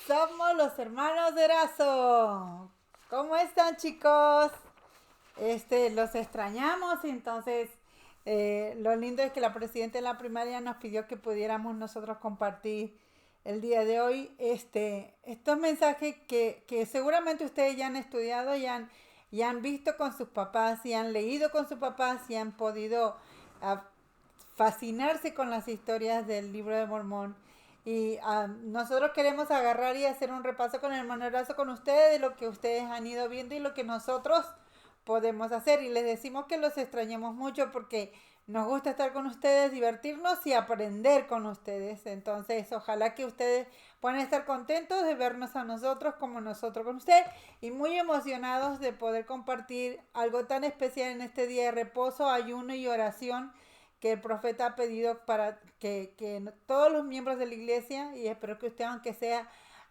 Somos los hermanos de Erazo. ¿Cómo están, chicos? Los extrañamos, entonces lo lindo es que la presidenta de la primaria nos pidió que pudiéramos nosotros compartir el día de hoy estos mensajes que seguramente ustedes ya han estudiado y han visto con sus papás y han leído con sus papás y han podido uh, fascinarse con las historias del libro de Mormón. Y nosotros queremos agarrar y hacer un repaso con el hermano Erazo con ustedes de lo que ustedes han ido viendo y lo que nosotros podemos hacer. Y les decimos que los extrañamos mucho porque nos gusta estar con ustedes, divertirnos y aprender con ustedes. Entonces, ojalá que ustedes puedan estar contentos de vernos a nosotros como nosotros con ustedes y muy emocionados de poder compartir algo tan especial en este día de reposo, ayuno y oración que el profeta ha pedido para que todos los miembros de la iglesia, y espero que ustedes, aunque sea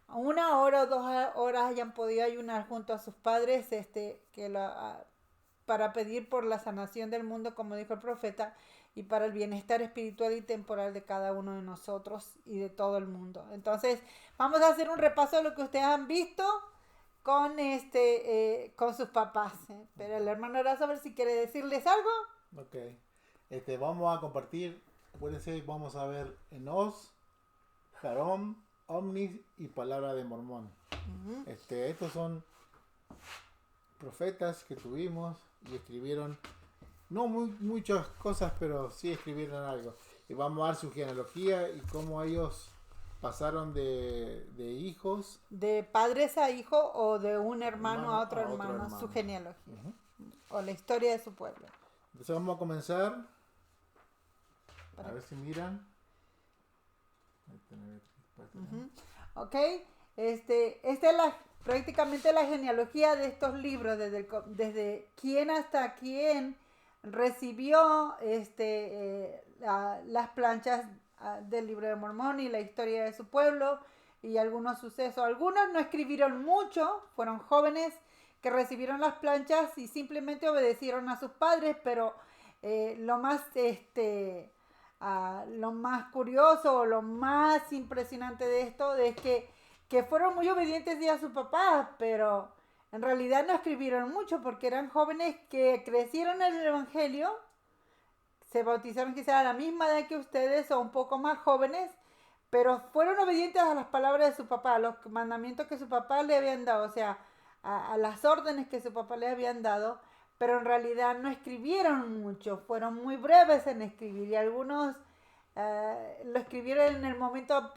1 hora o 2 horas, hayan podido ayunar junto a sus padres, para pedir por la sanación del mundo, como dijo el profeta, y para el bienestar espiritual y temporal de cada uno de nosotros y de todo el mundo. Entonces, vamos a hacer un repaso de lo que ustedes han visto con sus papás. Pero el hermano Erazo, a ver si quiere decirles algo. Ok. Vamos a compartir, acuérdense, vamos a ver Enos, Jarón, Omnis y Palabra de Mormón. Estos son profetas que tuvimos y escribieron, no muchas cosas, pero sí escribieron algo. Y vamos a ver su genealogía y cómo ellos pasaron de hijos. De padres a hijo o de un hermano a otro otro hermano, hermano. su genealogía. O la historia de su pueblo. Entonces vamos a comenzar. A ver si miran. Ok, esta es prácticamente la genealogía de estos libros, desde quién hasta quién recibió las planchas del libro de Mormón y la historia de su pueblo y algunos sucesos. Algunos no escribieron mucho, fueron jóvenes que recibieron las planchas y simplemente obedecieron a sus padres, pero lo más lo más curioso o lo más impresionante de esto es que fueron muy obedientes a sus papás, pero en realidad no escribieron mucho porque eran jóvenes que crecieron en el Evangelio, se bautizaron quizás a la misma edad que ustedes o un poco más jóvenes, pero fueron obedientes a las palabras de su papá, a los mandamientos que su papá le habían dado, o sea, a las órdenes que su papá le habían dado, pero en realidad no escribieron mucho, fueron muy breves en escribir y algunos lo escribieron en el momento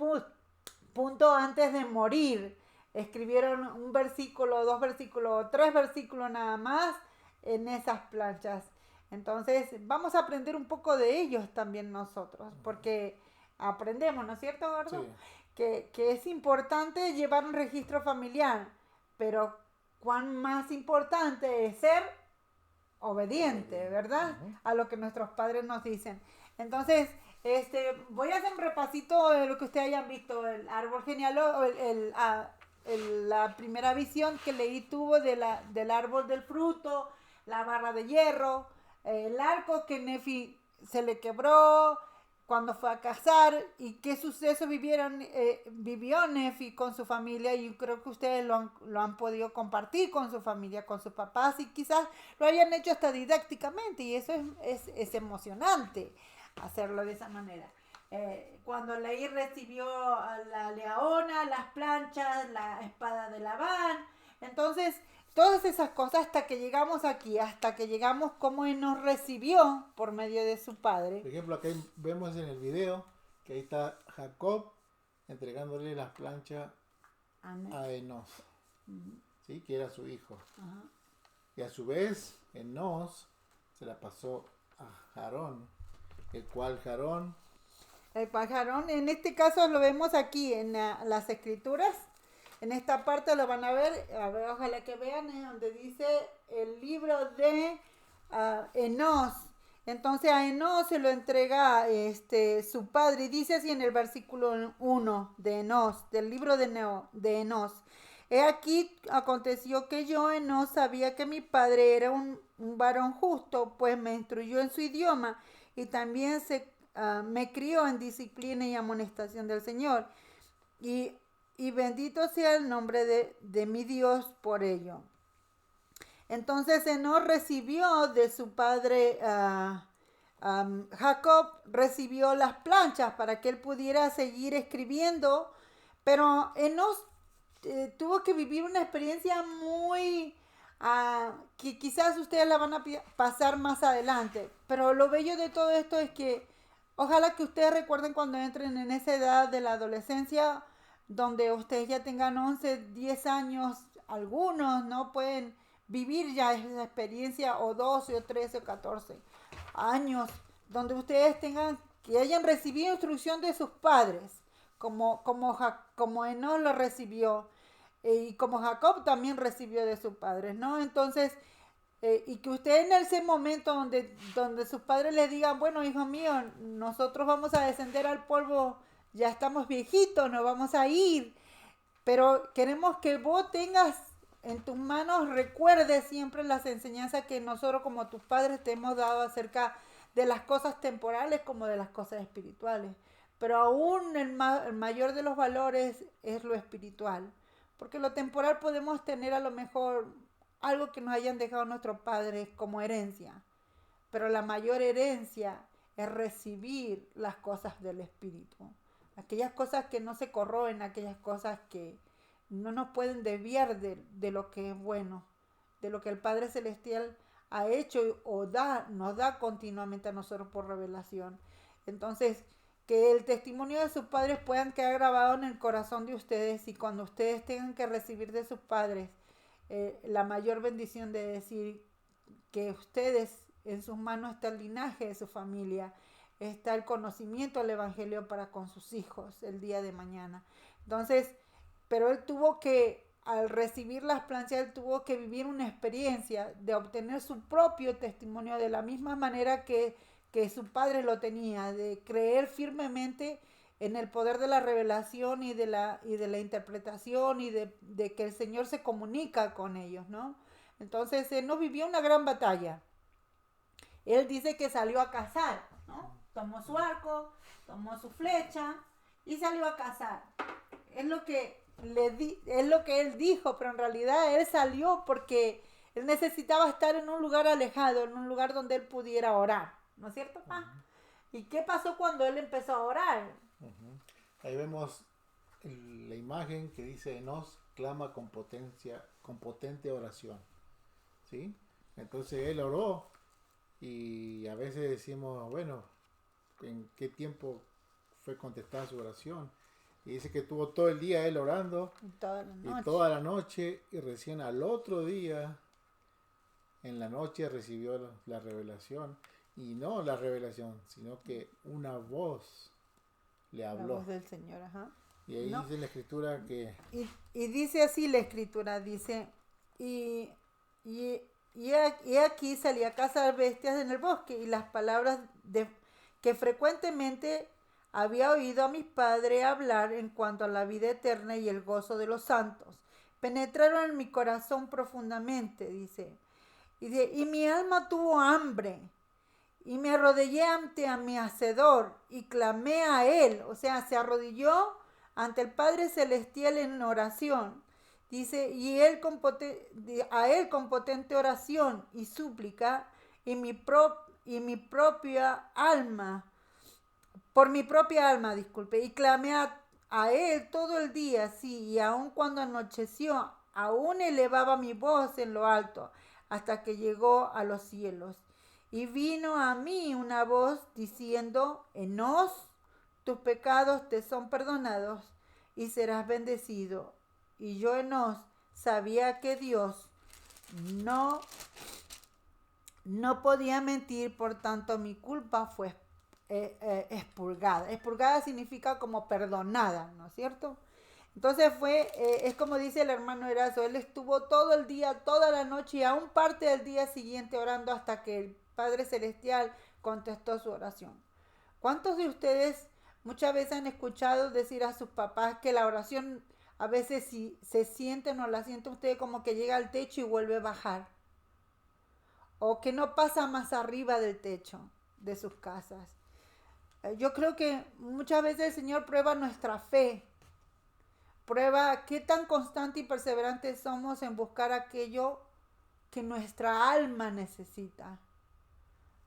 punto antes de morir. Escribieron un versículo, 2 versículos, 3 versículos nada más en esas planchas. Entonces vamos a aprender un poco de ellos también nosotros, porque aprendemos, ¿no es cierto, Gordo? Sí. Que es importante llevar un registro familiar, pero cuán más importante es ser obediente, ¿verdad? A lo que nuestros padres nos dicen. Entonces, voy a hacer un repasito de lo que ustedes hayan visto, el árbol genealógico, la primera visión que leí tuvo del árbol del fruto, la barra de hierro, el arco que Nefi se le quebró cuando fue a cazar y qué suceso vivió Nefi con su familia y creo que ustedes lo han podido compartir con su familia, con sus papás y quizás lo hayan hecho hasta didácticamente y eso es emocionante hacerlo de esa manera. Cuando Leí recibió a la leona, las planchas, la espada de Labán, entonces todas esas cosas hasta que llegamos aquí, hasta que llegamos como Él nos recibió por medio de su padre. Por ejemplo, acá vemos en el video que ahí está Jacob entregándole las planchas a Enos, ¿sí? Que era su hijo. Y a su vez, Enos se la pasó a Jarón, el cual Jarón, en este caso lo vemos aquí en las escrituras. En esta parte lo van a ver, ojalá que vean, donde dice el libro de Enos. Entonces a Enos se lo entrega su padre. Y dice así en el versículo 1 de Enos, del libro de Enos. He aquí aconteció que yo, Enos, sabía que mi padre era un varón justo, pues me instruyó en su idioma y también me crió en disciplina y amonestación del Señor. Y y bendito sea el nombre de mi Dios por ello. Entonces Enos recibió de su padre Jacob, recibió las planchas para que él pudiera seguir escribiendo, pero Enos tuvo que vivir una experiencia muy que quizás ustedes la van a pasar más adelante, pero lo bello de todo esto es que ojalá que ustedes recuerden cuando entren en esa edad de la adolescencia, donde ustedes ya tengan 11, 10 años, algunos no pueden vivir ya esa experiencia, o 12 o 13 o 14 años, donde ustedes tengan, que hayan recibido instrucción de sus padres, como Enos lo recibió, y como Jacob también recibió de sus padres, ¿no? Entonces, y que usted en ese momento donde sus padres le digan, bueno, hijo mío, nosotros vamos a descender al polvo, ya estamos viejitos, nos vamos a ir, pero queremos que vos tengas en tus manos, recuerdes siempre las enseñanzas que nosotros como tus padres te hemos dado acerca de las cosas temporales como de las cosas espirituales. Pero aún el mayor de los valores es lo espiritual. Porque lo temporal podemos tener a lo mejor algo que nos hayan dejado nuestros padres como herencia. Pero la mayor herencia es recibir las cosas del espíritu. Aquellas cosas que no se corroen, aquellas cosas que no nos pueden desviar de lo que es bueno, de lo que el Padre Celestial ha hecho o nos da continuamente a nosotros por revelación. Entonces, que el testimonio de sus padres puedan quedar grabado en el corazón de ustedes, y cuando ustedes tengan que recibir de sus padres la mayor bendición de decir que ustedes, en sus manos está el linaje de su familia, está el conocimiento del evangelio para con sus hijos el día de mañana. Entonces, pero él tuvo que, al recibir las planchas, él tuvo que vivir una experiencia de obtener su propio testimonio de la misma manera que su padre lo tenía, de creer firmemente en el poder de la revelación y de la interpretación, y de que el Señor se comunica con ellos, ¿no? Entonces él no vivió una gran batalla. Él dice que salió a cazar, ¿no? Tomó su arco, tomó su flecha y salió a cazar. Es lo que él dijo, pero en realidad él salió porque él necesitaba estar en un lugar alejado, en un lugar donde él pudiera orar, ¿no es cierto, pa? ¿Y qué pasó cuando él empezó a orar? Ahí vemos la imagen que dice: Enos clama con potente oración, ¿sí? Entonces él oró, y a veces decimos, bueno, ¿en qué tiempo fue contestada su oración? Y dice que tuvo todo el día él orando, y toda la noche, y recién al otro día, en la noche, recibió la revelación. Y no la revelación, sino que una voz le habló. La voz del Señor, ajá. Y ahí dice la escritura que... Y dice así la escritura, dice, y aquí salía a cazar bestias en el bosque, y las palabras que frecuentemente había oído a mis padres hablar en cuanto a la vida eterna y el gozo de los santos penetraron en mi corazón profundamente, dice. Y mi alma tuvo hambre, y me arrodillé ante a mi Hacedor, y clamé a él, o sea, se arrodilló ante el Padre Celestial en oración. Dice, a él con potente oración y súplica, y mi propia alma, por mi propia alma, disculpe, y clamé a él todo el día, sí, y aun cuando anocheció, aún elevaba mi voz en lo alto, hasta que llegó a los cielos. Y vino a mí una voz diciendo: Enos, tus pecados te son perdonados, y serás bendecido. Y yo, Enos, sabía que Dios no podía mentir, por tanto mi culpa fue expurgada. Expurgada significa como perdonada, ¿no es cierto? Entonces es como dice el hermano Erazo, él estuvo todo el día, toda la noche y aún parte del día siguiente orando hasta que el Padre Celestial contestó su oración. ¿Cuántos de ustedes muchas veces han escuchado decir a sus papás que la oración a veces, si se sienten o la sienten ustedes, como que llega al techo y vuelve a bajar? O que no pasa más arriba del techo de sus casas. Yo creo que muchas veces el Señor prueba nuestra fe prueba qué tan constante y perseverante somos en buscar aquello que nuestra alma necesita.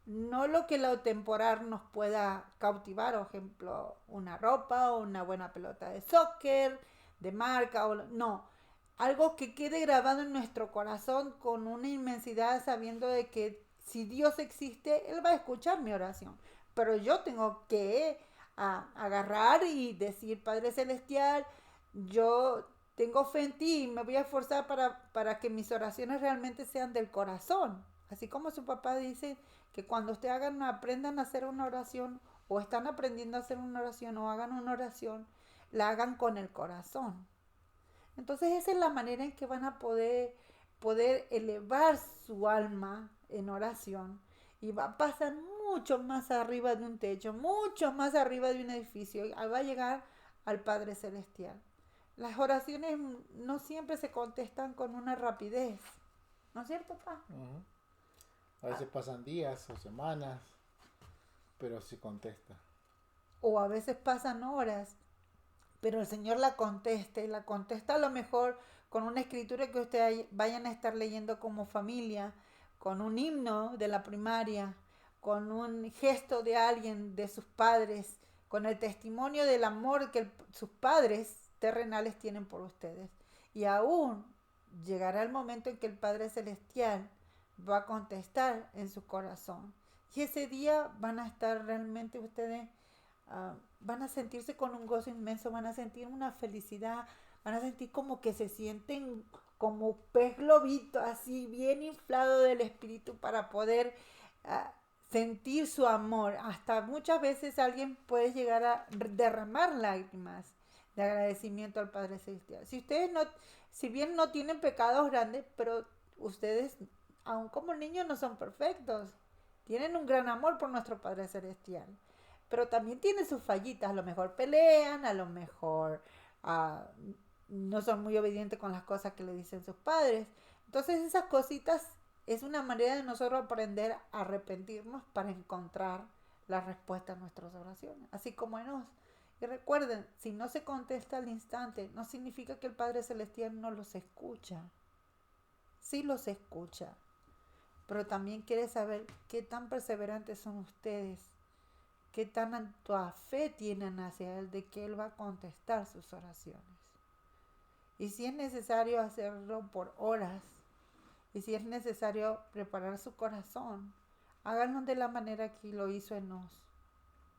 No lo que lo temporal nos pueda cautivar, por ejemplo, una ropa o una buena pelota de soccer, de marca, no. Algo que quede grabado en nuestro corazón con una inmensidad, sabiendo de que si Dios existe, Él va a escuchar mi oración. Pero yo tengo que agarrar y decir, Padre Celestial, yo tengo fe en ti y me voy a esforzar para que mis oraciones realmente sean del corazón. Así como su papá dice que cuando ustedes aprendan a hacer una oración o están aprendiendo a hacer una oración o hagan una oración, la hagan con el corazón. Entonces esa es la manera en que van a poder elevar su alma en oración y va a pasar mucho más arriba de un techo, mucho más arriba de un edificio y va a llegar al Padre Celestial. Las oraciones no siempre se contestan con una rapidez, ¿no es cierto, pa? A veces pasan días o semanas, pero se contesta. O a veces pasan horas, pero el Señor la contesta y la contesta a lo mejor con una escritura que ustedes vayan a estar leyendo como familia, con un himno de la primaria, con un gesto de alguien, de sus padres, con el testimonio del amor que sus padres terrenales tienen por ustedes. Y aún llegará el momento en que el Padre Celestial va a contestar en su corazón. Y ese día van a estar realmente ustedes, van a sentirse con un gozo inmenso, van a sentir una felicidad, van a sentir como que se sienten como pez globito, así bien inflado del espíritu para poder sentir su amor. Hasta muchas veces alguien puede llegar a derramar lágrimas de agradecimiento al Padre Celestial. Si ustedes no, si bien no tienen pecados grandes, pero ustedes, aun como niños, no son perfectos. Tienen un gran amor por nuestro Padre Celestial. Pero también tienen sus fallitas. A lo mejor pelean, a lo mejor no son muy obedientes con las cosas que le dicen sus padres. Entonces esas cositas es una manera de nosotros aprender a arrepentirnos para encontrar la respuesta a nuestras oraciones. Así como Enos. Y recuerden, si no se contesta al instante, no significa que el Padre Celestial no los escucha. Sí los escucha. Pero también quiere saber qué tan perseverantes son ustedes, qué tanta fe tienen hacia Él de que Él va a contestar sus oraciones. Y si es necesario hacerlo por horas, y si es necesario preparar su corazón, háganlo de la manera que lo hizo Enos.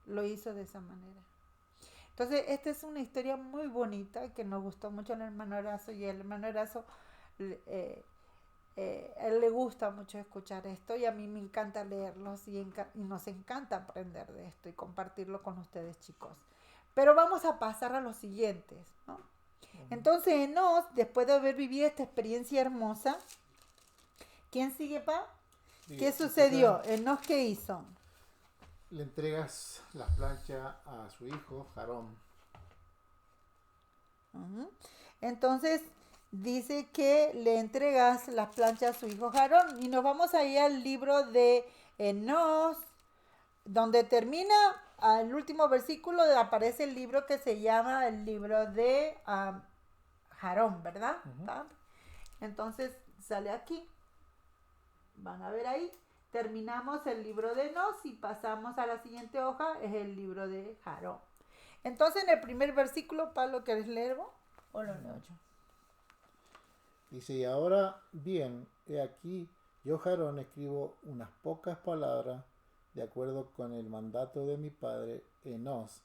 Lo hizo de esa manera. Entonces, esta es una historia muy bonita que nos gustó mucho al hermano Erazo, y el hermano Erazo él le gusta mucho escuchar esto y a mí me encanta leerlos y nos encanta aprender de esto y compartirlo con ustedes, chicos. Pero vamos a pasar a los siguientes, ¿no? Entonces, Enos, después de haber vivido esta experiencia hermosa, ¿quién sigue, pa? ¿Qué sucedió? Enos, ¿qué hizo? Le entregas las planchas a su hijo, Jarón. Entonces, dice que le entregas las planchas a su hijo Jarón. Y nos vamos a ir al libro de Enos, donde termina, al último versículo aparece el libro que se llama el libro de Jarón, ¿verdad? Entonces sale aquí. Van a ver ahí. Terminamos el libro de Enos y pasamos a la siguiente hoja, es el libro de Jarón. Entonces en el primer versículo, Pablo, ¿quieres leerlo o lo leo yo? Dice, y ahora bien, he aquí, yo Jarón escribo unas pocas palabras de acuerdo con el mandato de mi padre Enos,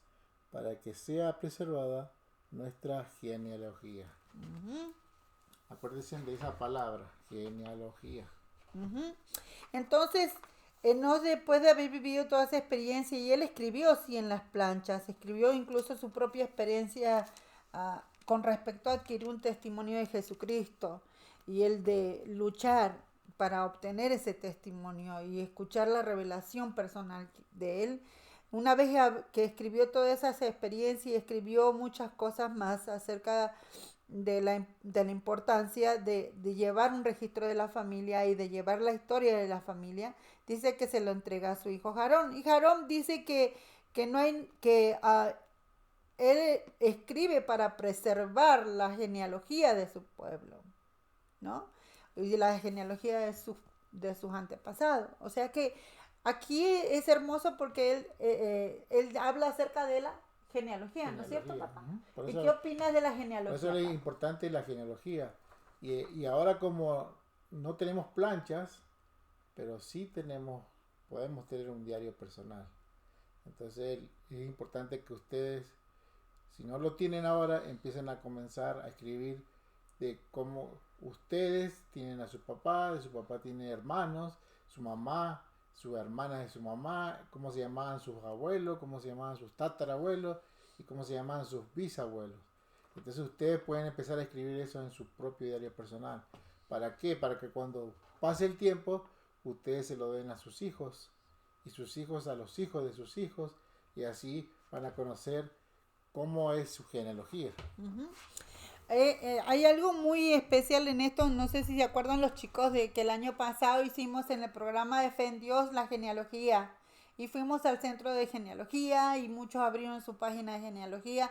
para que sea preservada nuestra genealogía. Acuérdense de esa palabra, genealogía. Entonces, Enos, después de haber vivido toda esa experiencia, y él escribió sí en las planchas, escribió incluso su propia experiencia con respecto a adquirir un testimonio de Jesucristo y el de luchar para obtener ese testimonio y escuchar la revelación personal de él. Una vez que escribió todas esas experiencias y escribió muchas cosas más acerca de la importancia de llevar un registro de la familia y de llevar la historia de la familia, dice que se lo entrega a su hijo Jarón. Y Jarón dice que no hay que él escribe para preservar la genealogía de su pueblo, ¿no? Y la genealogía de sus antepasados. O sea que aquí es hermoso porque él habla acerca de la genealogía, ¿no es cierto, papá? ¿Y qué opinas de la genealogía? Por eso es importante la genealogía. Y ahora como no tenemos planchas, pero sí podemos tener un diario personal. Entonces es importante que ustedes, si no lo tienen ahora, empiecen a comenzar a escribir de cómo ustedes tienen a su papá tiene hermanos, su mamá, sus hermanas de su mamá, cómo se llamaban sus abuelos, cómo se llamaban sus tatarabuelos y cómo se llamaban sus bisabuelos. Entonces ustedes pueden empezar a escribir eso en su propio diario personal. ¿Para qué? Para que cuando pase el tiempo, ustedes se lo den a sus hijos y sus hijos a los hijos de sus hijos, y así van a conocer cómo es su genealogía. Uh-huh. Hay algo muy especial en esto, no sé si se acuerdan los chicos de que el año pasado hicimos en el programa de Fe en Dios la genealogía y fuimos al centro de genealogía y muchos abrieron su página de genealogía,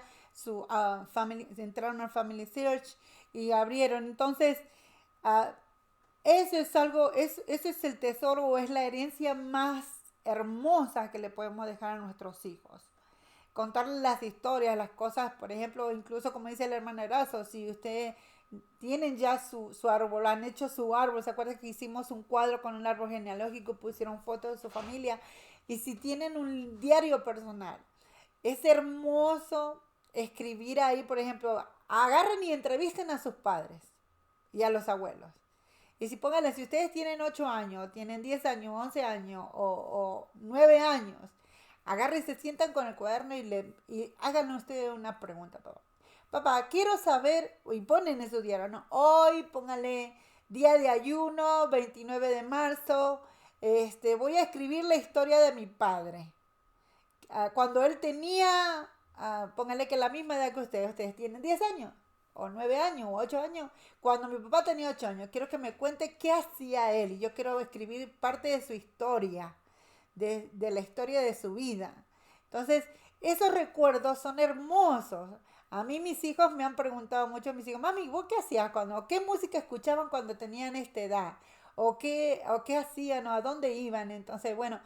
entraron al Family Search y abrieron. Entonces, eso es algo, ese es el tesoro o es la herencia más hermosa que le podemos dejar a nuestros hijos. Contarles las historias, las cosas, por ejemplo, incluso como dice el hermano Erazo, si ustedes tienen ya su árbol, han hecho su árbol, ¿se acuerdan que hicimos un cuadro con un árbol genealógico, pusieron fotos de su familia? Y si tienen un diario personal, es hermoso escribir ahí, por ejemplo, agarren y entrevisten a sus padres y a los abuelos. Y si pónganle, si ustedes tienen 8 años, tienen 10 años, 11 años o 9 años, agarren y se sientan con el cuaderno y hagan ustedes una pregunta, papá. Papá, quiero saber, y ponen en su diario, ¿no? Hoy, póngale día de ayuno, 29 de marzo, voy a escribir la historia de mi padre. Cuando él tenía, póngale que la misma edad que ustedes tienen 10 años, o 9 años, o 8 años. Cuando mi papá tenía 8 años, quiero que me cuente qué hacía él, y yo quiero escribir parte de su historia. De la historia de su vida. Entonces, esos recuerdos son hermosos. A mí mis hijos me han preguntado mucho, mis hijos, mami, ¿vos qué hacías qué música escuchaban cuando tenían esta edad? ¿O qué hacían? ¿O a dónde iban? Entonces, bueno,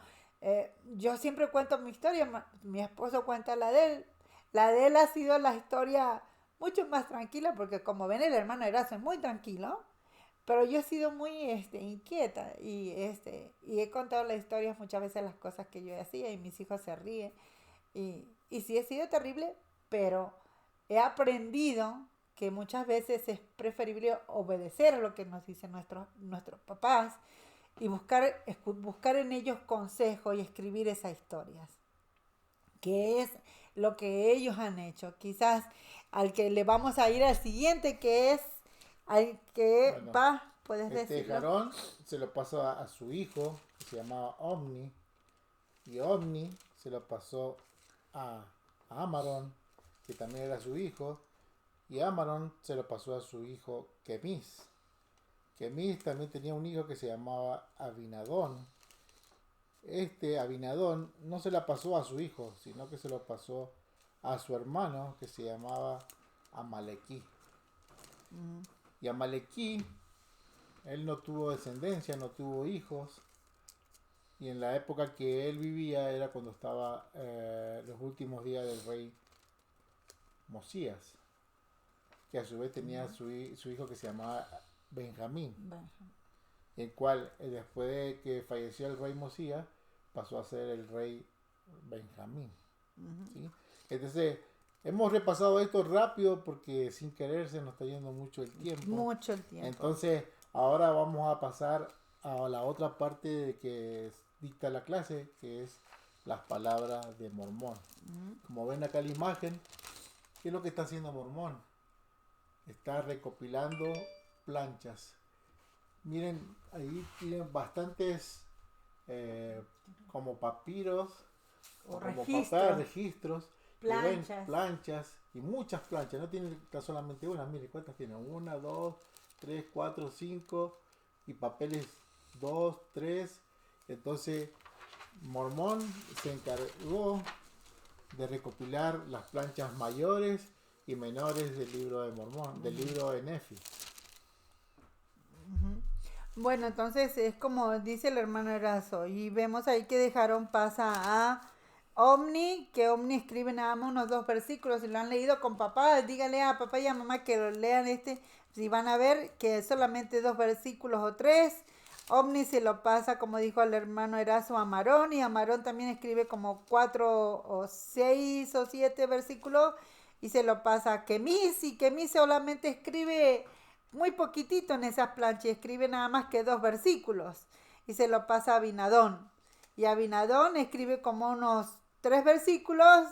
yo siempre cuento mi historia, mi esposo cuenta la de él. La de él ha sido la historia mucho más tranquila, porque como ven, el hermano Erazo es muy tranquilo. Pero yo he sido muy inquieta y he contado las historias muchas veces, las cosas que yo hacía, y mis hijos se ríen. Y sí he sido terrible, pero he aprendido que muchas veces es preferible obedecer a lo que nos dicen nuestros papás y buscar en ellos consejos y escribir esas historias, que es lo que ellos han hecho. Quizás al que le vamos a ir al siguiente, que es al que puedes decirlo. Jarón se lo pasó a su hijo, que se llamaba Omni, y Omni se lo pasó a Amarón, que también era su hijo, y Amarón se lo pasó a su hijo Kemis. Kemis también tenía un hijo que se llamaba Abinadón. Abinadón no se la pasó a su hijo, sino que se lo pasó a su hermano, que se llamaba Amalequí. Y Amalequí, él no tuvo descendencia, no tuvo hijos, y en la época que él vivía era cuando estaba los últimos días del rey Mosías, que a su vez tenía su hijo que se llamaba Benjamín, el cual después de que falleció el rey Mosías pasó a ser el rey Benjamín. ¿Sí? Entonces hemos repasado esto rápido porque sin querer se nos está yendo mucho el tiempo. Entonces ahora vamos a pasar a la otra parte de que dicta la clase, que es las palabras de Mormón. Como ven acá la imagen, ¿qué es lo que está haciendo Mormón? Está recopilando planchas. Miren, ahí tienen bastantes como papiros o como registros, planchas y muchas planchas. No tienen solamente una, miren cuántas tienen: 1, 2, 3, 4, 5 y papeles 2, 3. Entonces Mormón se encargó de recopilar las planchas mayores y menores del libro de Mormón, del libro de Nefi. Bueno, entonces es como dice el hermano Erazo, y vemos ahí que dejaron pasa a Omni, que Omni escribe nada más unos 2 versículos, y lo han leído con papá, dígale a papá y a mamá que lo lean si van a ver que solamente 2 versículos o 3. Omni se lo pasa, como dijo el hermano Erazo, a Amarón, y Amarón también escribe como 4 o 6 o 7 versículos, y se lo pasa a Kemis, y Kemis solamente escribe muy poquitito en esas planchas, escribe nada más que 2 versículos, y se lo pasa a Abinadón. Y Abinadón escribe como unos 3 versículos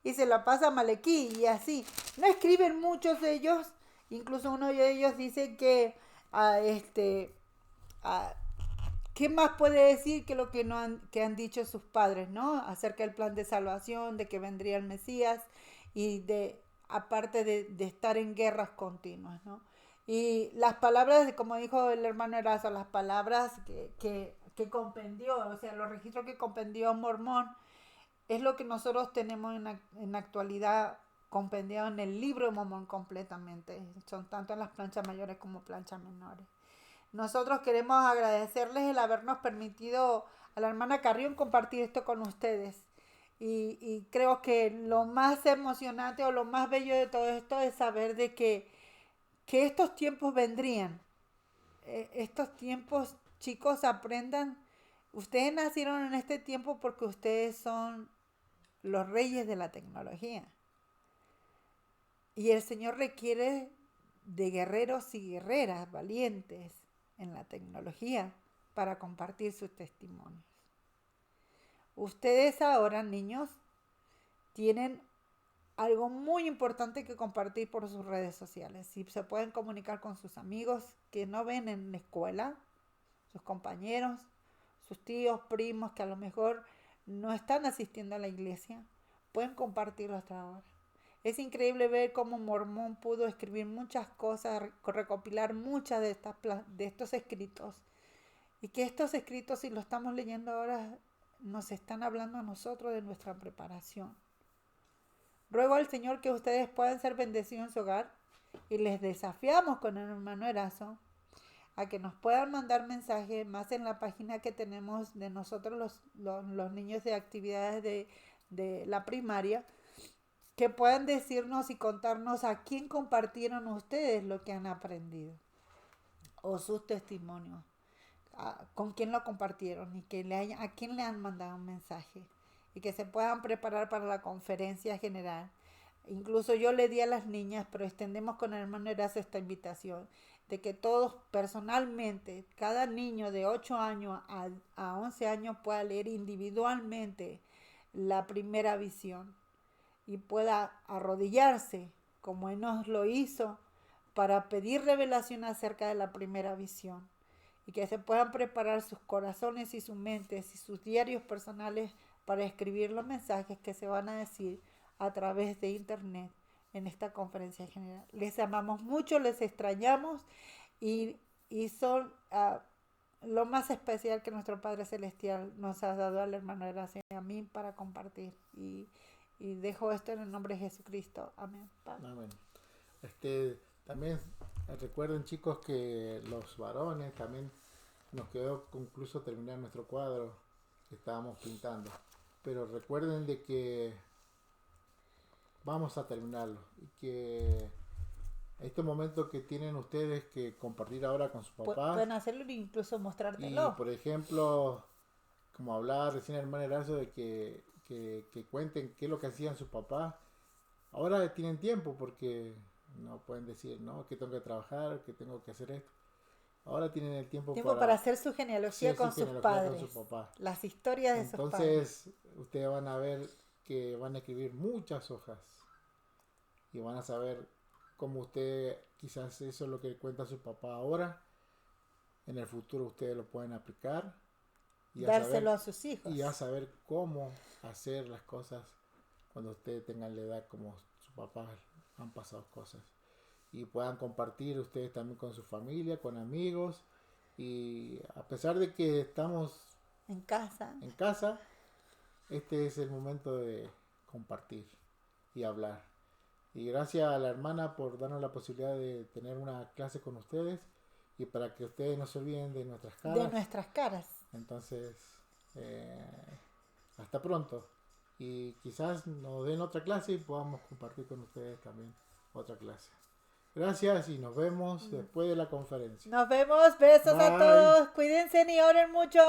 y se lo pasa a Malequí, y así. No escriben muchos de ellos, incluso uno de ellos dice que ¿qué más puede decir que lo que, que han dicho sus padres, ¿no? Acerca del plan de salvación, de que vendría el Mesías y aparte de estar en guerras continuas, ¿no? Y las palabras, como dijo el hermano Erazo, las palabras que compendió, o sea, los registros que compendió Mormón, es lo que nosotros tenemos en la actualidad compendiado en el libro de Mormón completamente. Son tanto en las planchas mayores como planchas menores. Nosotros queremos agradecerles el habernos permitido a la hermana Carrión compartir esto con ustedes. Y creo que lo más emocionante o lo más bello de todo esto es saber de que estos tiempos vendrían. Estos tiempos, chicos, aprendan. Ustedes nacieron en este tiempo porque ustedes son los reyes de la tecnología. Y el Señor requiere de guerreros y guerreras valientes en la tecnología para compartir sus testimonios. Ustedes ahora, niños, tienen algo muy importante que compartir por sus redes sociales. Si se pueden comunicar con sus amigos que no ven en la escuela, sus compañeros, sus tíos, primos que a lo mejor no están asistiendo a la iglesia, pueden compartirlo hasta ahora. Es increíble ver cómo Mormón pudo escribir muchas cosas, recopilar muchas de estos escritos. Y que estos escritos, si lo estamos leyendo ahora, nos están hablando a nosotros de nuestra preparación. Ruego al Señor que ustedes puedan ser bendecidos en su hogar, y les desafiamos con el hermano Erazo a que nos puedan mandar mensajes más en la página que tenemos de nosotros los niños de actividades de la primaria, que puedan decirnos y contarnos a quién compartieron ustedes lo que han aprendido o sus testimonios, con quién lo compartieron y a quién le han mandado un mensaje, y que se puedan preparar para la conferencia general. Incluso yo le di a las niñas, pero extendemos con el hermano Erazo esta invitación, de que todos personalmente, cada niño de 8 años a 11 años pueda leer individualmente la primera visión y pueda arrodillarse como Él nos lo hizo para pedir revelación acerca de la primera visión, y que se puedan preparar sus corazones y sus mentes y sus diarios personales para escribir los mensajes que se van a decir a través de internet en esta conferencia general. Les amamos mucho, les extrañamos, y son lo más especial que nuestro Padre Celestial nos ha dado al hermano Erazo y a mí para compartir. Y dejo esto en el nombre de Jesucristo. Amén. Amén. También recuerden, chicos, que los varones también nos quedó concluso terminar nuestro cuadro que estábamos pintando. Pero recuerden de que vamos a terminarlo, y que este momento que tienen ustedes que compartir ahora con sus papás, pueden hacerlo e incluso mostrártelo. Y por ejemplo, como hablaba recién el hermano Erazo, de que cuenten qué es lo que hacían sus papás. Ahora tienen tiempo, porque no pueden decir, no, que tengo que trabajar, que tengo que hacer esto. Ahora tienen el tiempo para hacer su genealogía con sus padres, con sus papás. Las historias de sus padres. Entonces, ustedes van a ver que van a escribir muchas hojas y van a saber cómo usted, quizás eso es lo que cuenta su papá ahora, en el futuro ustedes lo pueden aplicar y dárselo a sus hijos, y a saber cómo hacer las cosas cuando ustedes tengan la edad como su papá han pasado cosas, y puedan compartir ustedes también con su familia, con amigos. Y a pesar de que estamos en casa, este es el momento de compartir y hablar. Y gracias a la hermana por darnos la posibilidad de tener una clase con ustedes y para que ustedes no se olviden de nuestras caras. De nuestras caras. Entonces, hasta pronto. Y quizás nos den otra clase y podamos compartir con ustedes también otra clase. Gracias y nos vemos después de la conferencia. Nos vemos, besos a todos, cuídense y oren mucho.